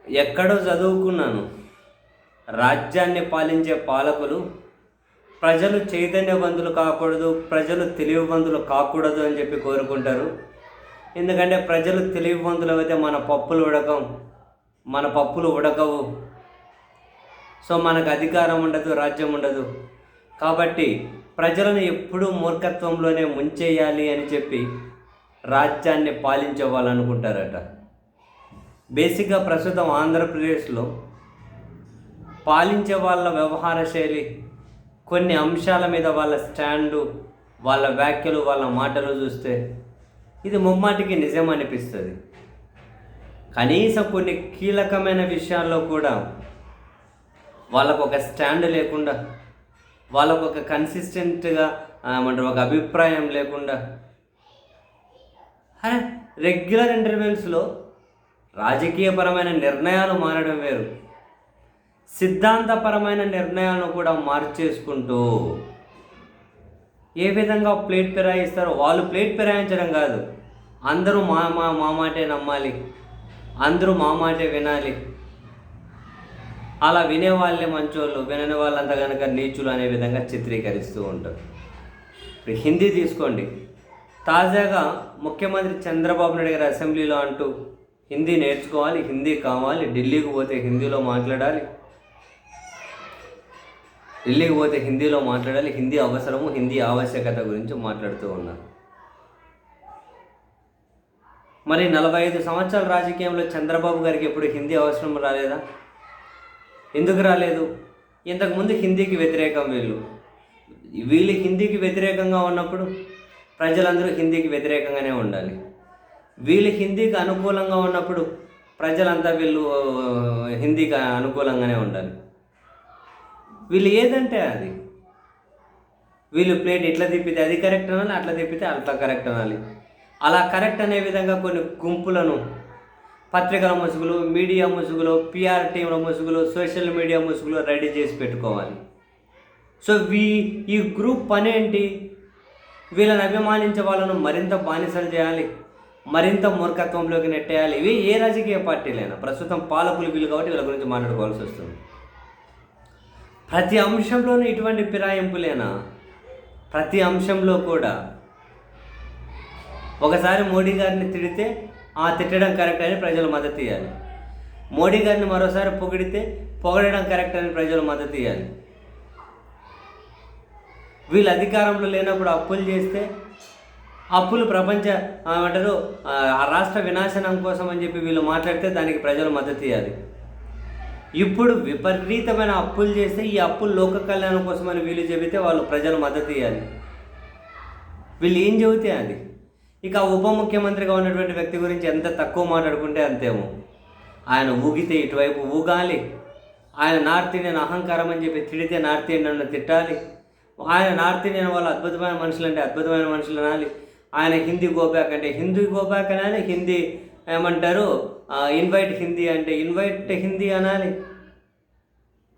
ఎక్కడో చదువుకున్నాను, రాజ్యాన్ని పాలించే పాలకులు ప్రజలు చైతన్యవంతులు కాకూడదు, ప్రజలు తెలివివంతులు కాకూడదు అని చెప్పి కోరుకుంటారు. ఎందుకంటే ప్రజలు తెలివివంతులు అయితే మన పప్పులు ఉడకవు. సో మనకు అధికారం ఉండదు, రాజ్యం ఉండదు. కాబట్టి ప్రజలను ఎప్పుడూ మూర్ఖత్వంలోనే ముంచేయాలి అని చెప్పి రాజ్యాన్ని పాలించే వాళ్ళు అనుకుంటారట. బేసిక్గా ప్రస్తుతం ఆంధ్రప్రదేశ్లో పాలించే వాళ్ళ వ్యవహార శైలి, కొన్ని అంశాల మీద వాళ్ళ స్టాండు, వాళ్ళ వ్యాఖ్యలు, వాళ్ళ మాటలు చూస్తే ఇది ముమ్మాటికి నిజం అనిపిస్తుంది. కనీసం కొన్ని కీలకమైన విషయాల్లో కూడా వాళ్ళకు ఒక స్టాండ్ లేకుండా, వాళ్ళకు ఒక కన్సిస్టెంట్గా ఒక అభిప్రాయం లేకుండా రెగ్యులర్ ఇంటర్వ్యూస్లో రాజకీయపరమైన నిర్ణయాలు మారడం వేరు, సిద్ధాంతపరమైన నిర్ణయాలను కూడా మార్చేసుకుంటూ ఏ విధంగా ప్లేట్ ఫిరాయిస్తారో, వాళ్ళు ప్లేట్ ఫిరాయించడం కాదు, అందరూ మా మాటే నమ్మాలి, అందరూ మా మాటే వినాలి, అలా వినేవాళ్ళే మంచోళ్ళు, వినని వాళ్ళంతా కనుక నీచులు అనే విధంగా చిత్రీకరిస్తూ ఉంటారు. ఇప్పుడు హిందీ తీసుకోండి, తాజాగా ముఖ్యమంత్రి చంద్రబాబు నాయుడు గారి అసెంబ్లీలో అంటూ హిందీ నేర్చుకోవాలి, హిందీ కావాలి, ఢిల్లీకి పోతే హిందీలో మాట్లాడాలి, హిందీ అవసరము, హిందీ ఆవశ్యకత గురించి మాట్లాడుతూ ఉన్నారు. మరి 45 సంవత్సరాల రాజకీయంలో చంద్రబాబు గారికి ఎప్పుడు హిందీ అవసరం రాలేదా? ఎందుకు రాలేదు? ఇంతకుముందు హిందీకి వ్యతిరేకం వీళ్ళు హిందీకి వ్యతిరేకంగా ఉన్నప్పుడు ప్రజలందరూ హిందీకి వ్యతిరేకంగానే ఉండాలి. వీళ్ళు హిందీకి అనుకూలంగా ఉన్నప్పుడు ప్రజలంతా వీళ్ళు హిందీకి అనుకూలంగానే ఉండాలి. వీళ్ళు ఏదంటే అది, వీళ్ళు ప్లేట్ ఇట్లా తిప్పితే అది కరెక్ట్ అనాలి, అట్లా తిప్పితే అట్లా కరెక్ట్ అనాలి. అలా కరెక్ట్ అనే విధంగా కొన్ని గుంపులను పత్రికల ముసుగులు, మీడియా ముసుగులు, పిఆర్ టీంల ముసుగులు, సోషల్ మీడియా ముసుగులు రెడీ చేసి పెట్టుకోవాలి. సో ఈ గ్రూప్ పని ఏంటి? వీళ్ళని అభిమానించే వాళ్ళను మరింత బానిసలు చేయాలి, మరింత మూర్ఖత్వంలోకి నెట్టేయాలి. ఇవి ఏ రాజకీయ పార్టీలైనా ప్రస్తుతం పాలకులు వీళ్ళు కాబట్టి వీళ్ళ గురించి మాట్లాడుకోవాల్సి వస్తుంది. ప్రతి అంశంలోనూ ఇటువంటి ఫిరాయింపులేనా? ప్రతి అంశంలో కూడా ఒకసారి మోడీ గారిని తిడితే తిట్టడం కరెక్ట్ అని ప్రజలు మద్దతు ఇవ్వాలి, మోడీ గారిని మరోసారి పొగడడం కరెక్ట్ అని ప్రజలు మద్దతు ఇవ్వాలి. వీళ్ళు అధికారంలో లేనప్పుడు అప్పులు చేస్తే అప్పులు రాష్ట్ర వినాశనం కోసం అని చెప్పి వీళ్ళు మాట్లాడితే దానికి ప్రజలు మద్దతు ఇవ్వాలి. ఇప్పుడు విపరీతమైన అప్పులు చేస్తే ఈ అప్పులు లోక కళ్యాణం కోసం అని వీళ్ళు చెబితే వాళ్ళు ప్రజలు మద్దతు ఇవ్వాలి. వీళ్ళు ఏం చెబితే అది. ఇక ఉప ముఖ్యమంత్రిగా ఉన్నటువంటి వ్యక్తి గురించి ఎంత తక్కువ మాట్లాడుకుంటే అంతేమో. ఆయన ఊగితే ఇటువైపు ఊగాలి, ఆయన నార్త్ ఇండియన్ అహంకారం అని చెప్పి తిడితే నార్త్ ఇండియన్ తిట్టాలి, ఆయన నార్త్ ఇండియన్ వాళ్ళు అద్భుతమైన మనుషులు అంటే అద్భుతమైన మనుషులు అనాలి, ఆయన హిందీ గోబ్యాక్ అంటే హిందీ గోబ్యాక్ అనాలి, హిందీ ఇన్వైట్ హిందీ అంటే ఇన్వైట్ హిందీ అనాలి.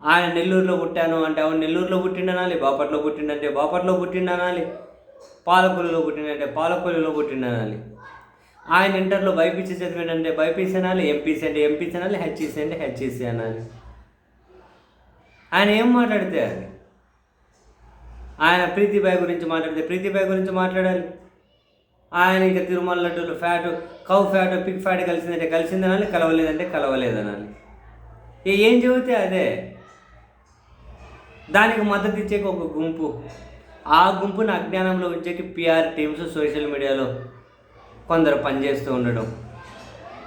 ఆయన నెల్లూరులో పుట్టాను అంటే అవును నెల్లూరులో పుట్టిండనాలి, బాపట్లో పుట్టిండంటే బాపట్లో పుట్టిండనాలి, పాలకొల్లులో పుట్టిండంటే పాలకొల్లులో పుట్టిండనాలి. ఆయన ఇంటర్లో బైపీసీ చదివిండంటే బైపీసీ అనాలి, ఎంపీసీ అంటే ఎంపీసీ అనాలి, హెచ్ఈసీ అంటే హెచ్ఈసీ అనాలి. ఆయన ఏం మాట్లాడితే అది. ఆయన ప్రీతిబాయ్ గురించి మాట్లాడితే ప్రీతిబాయ్ గురించి మాట్లాడాలి. ఆయన ఇంకా తిరుమల లడ్డూలు fat, cow fat, pig fat కలిసిందంటే కలిసిందనాలి, కలవలేదంటే కలవలేదనాలి. ఏం చెబితే అదే. దానికి మద్దతు ఇచ్చేకి ఒక గుంపు, ఆ గుంపును అజ్ఞానంలో ఉంచేకి పిఆర్ టీమ్స్, సోషల్ మీడియాలో కొందరు పనిచేస్తూ ఉండడం.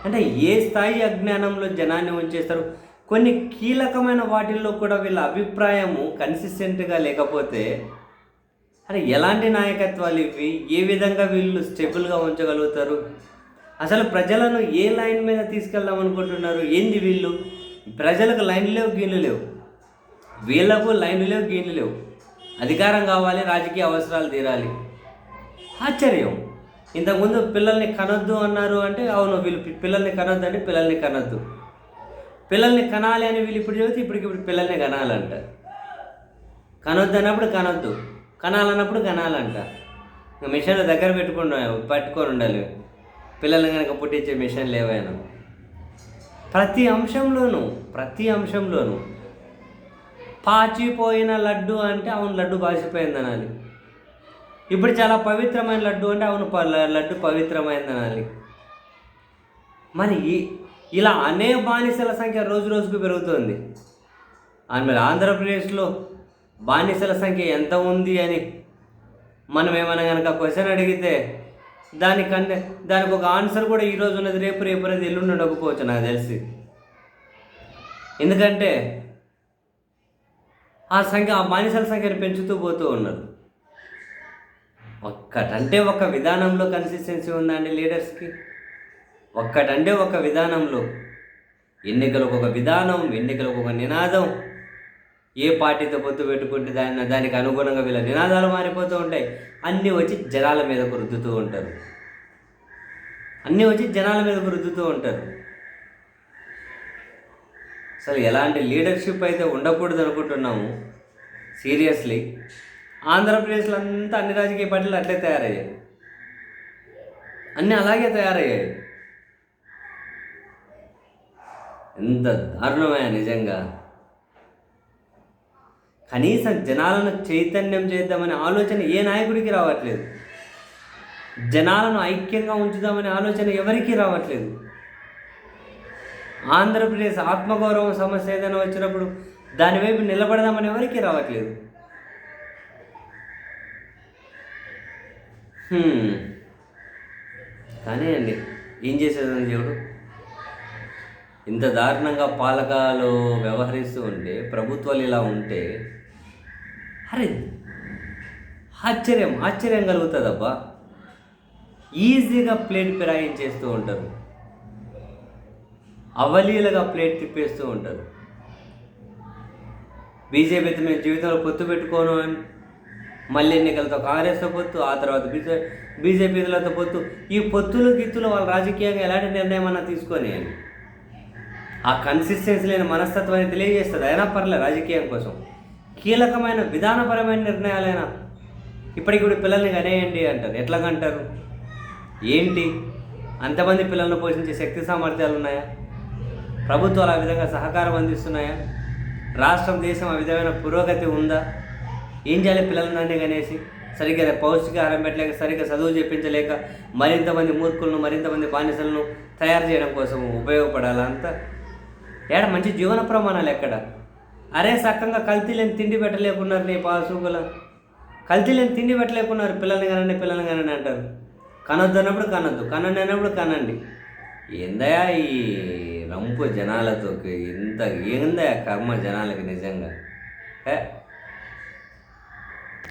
అంటే ఏ స్థాయి అజ్ఞానంలో జనాన్ని ఉంచేస్తారు. కొన్ని కీలకమైన వాటిల్లో కూడా వీళ్ళ అభిప్రాయము కన్సిస్టెంట్గా లేకపోతే ఎలాంటి నాయకత్వాలు ఇవి? ఏ విధంగా వీళ్ళు స్టెబుల్గా ఉంచగలుగుతారు? అసలు ప్రజలను ఏ లైన్ మీద తీసుకెళ్దాం అనుకుంటున్నారు? ఏంది వీళ్ళు? ప్రజలకు లైన్లు లేవు, గీన్లు లేవు, వీళ్ళకు లైన్లు లేవు, గీన్లు లేవు. అధికారం కావాలి, రాజకీయ అవసరాలు తీరాలి. ఆశ్చర్యం. ఇంతకుముందు పిల్లల్ని కనొద్దు అన్నారు అంటే అవును, వీళ్ళు పిల్లల్ని కనొద్దు అంటే పిల్లల్ని కనొద్దు, పిల్లల్ని కనాలి అని వీళ్ళు ఇప్పుడు చెబితే ఇప్పుడు పిల్లల్ని కనాలంట. కనొద్దు అన్నప్పుడు కనొద్దు, కనాలన్నప్పుడు కనాలంట. మిషన్లు దగ్గర పట్టుకొని ఉండాలి. పిల్లల్ని కనుక పుట్టించే మిషన్లు ఏవైనా ప్రతి అంశంలోనూ పాచిపోయిన లడ్డు అంటే అవును లడ్డు పాచిపోయింది అనాలి. ఇప్పుడు చాలా పవిత్రమైన లడ్డు అంటే అవును లడ్డు పవిత్రమైంది అనాలి. మరి ఇలా అనేక బానిసల సంఖ్య రోజు రోజుకు పెరుగుతుంది. మరి ఆంధ్రప్రదేశ్లో బానిసల సంఖ్య ఎంత ఉంది అని మనం ఏమైనా కనుక క్వశ్చన్ అడిగితే దానికి ఒక ఆన్సర్ కూడా ఈరోజు ఉన్నది, రేపు అనేది ఎల్లుండి ఉండకపోవచ్చు నాకు తెలిసి. ఎందుకంటే ఆ బానిసల సంఖ్యను పెంచుతూ పోతూ ఉన్నారు. ఒక విధానంలో కన్సిస్టెన్సీ ఉందండి లీడర్స్కి. ఒక విధానంలో ఎన్నికలకు ఒక విధానం, ఎన్నికలకు ఒక నినాదం. ఏ పార్టీతో పొత్తు పెట్టుకుంటే దానికి అనుగుణంగా వీళ్ళ నినాదాలు మారిపోతూ ఉంటాయి. అన్నీ వచ్చి జనాల మీదకు రుద్దుతూ ఉంటారు. అసలు ఎలాంటి లీడర్షిప్ అయితే ఉండకూడదు అనుకుంటున్నాము. సీరియస్లీ ఆంధ్రప్రదేశ్లో అంతా అన్ని రాజకీయ పార్టీలు అట్లే తయారయ్యాయి, అన్నీ అలాగే తయారయ్యాయి. ఎంత దారుణమైన నిజంగా. కనీసం జనాలను చైతన్యం చేద్దామనే ఆలోచన ఏ నాయకుడికి రావట్లేదు. జనాలను ఐక్యంగా ఉంచుదామనే ఆలోచన ఎవరికీ రావట్లేదు. ఆంధ్రప్రదేశ్ ఆత్మగౌరవం సమస్య ఏదైనా వచ్చినప్పుడు దానివైపు నిలబడదామని ఎవరికీ రావట్లేదు. కానీ అండి ఏం చేసేదని దేవుడు ఇంత దారుణంగా పాలకాలు వ్యవహరిస్తూ ఉంటే, ప్రభుత్వాలు ఇలా ఉంటే అరే ఆశ్చర్యం కలుగుతుందబ్బా. ఈజీగా ప్లేట్ ఫిరాయించేస్తూ ఉంటారు, అవలీలుగా ప్లేట్ తిప్పేస్తూ ఉంటారు. బీజేపీతో మేము జీవితంలో పొత్తు పెట్టుకోను అని, మళ్ళీ ఎన్నికలతో కాంగ్రెస్తో పొత్తు, ఆ తర్వాత బీజేపీలతో పొత్తు. ఈ గిత్తులు వాళ్ళ రాజకీయంగా ఎలాంటి నిర్ణయం అన్నా తీసుకొని అని ఆ కన్సిస్టెన్సీ లేని మనస్తత్వాన్ని తెలియజేస్తుంది. అయినా పర్లేదు రాజకీయం కోసం కీలకమైన విధానపరమైన నిర్ణయాలైనా ఇప్పటికి పిల్లల్ని కనేయండి అంటారు. ఎట్లా కంటారు? ఏంటి అంతమంది పిల్లలను పోషించే శక్తి సామర్థ్యాలు ఉన్నాయా? ప్రభుత్వాలు ఆ విధంగా సహకారం అందిస్తున్నాయా? రాష్ట్రం దేశం ఆ విధమైన పురోగతి ఉందా? ఏం చేయాలి? పిల్లలన్నీ కనేసి సరిగ్గా పౌష్టికాహారం పెట్టలేక, సరిగ్గా చదువు చెప్పించలేక, మరింతమంది మూర్ఖులను, మరింతమంది బానిసలను తయారు చేయడం కోసం ఉపయోగపడాలా? అంతా మంచి జీవన ప్రమాణాలు ఎక్కడ? అరే సక్కంగా కల్తీ లేని తిండి పెట్టలేకున్నారు. నీ పాసుకుల కల్తీ లేని తిండి పెట్టలేకున్నారు. పిల్లల్ని కనండి అంటారు. కనొద్దు అన్నప్పుడు కనొద్దు, కనండి అన్నప్పుడు కనండి. ఏందయా ఈ రంపు జనాలతో? ఏందయా కర్మ జనాలకి నిజంగా.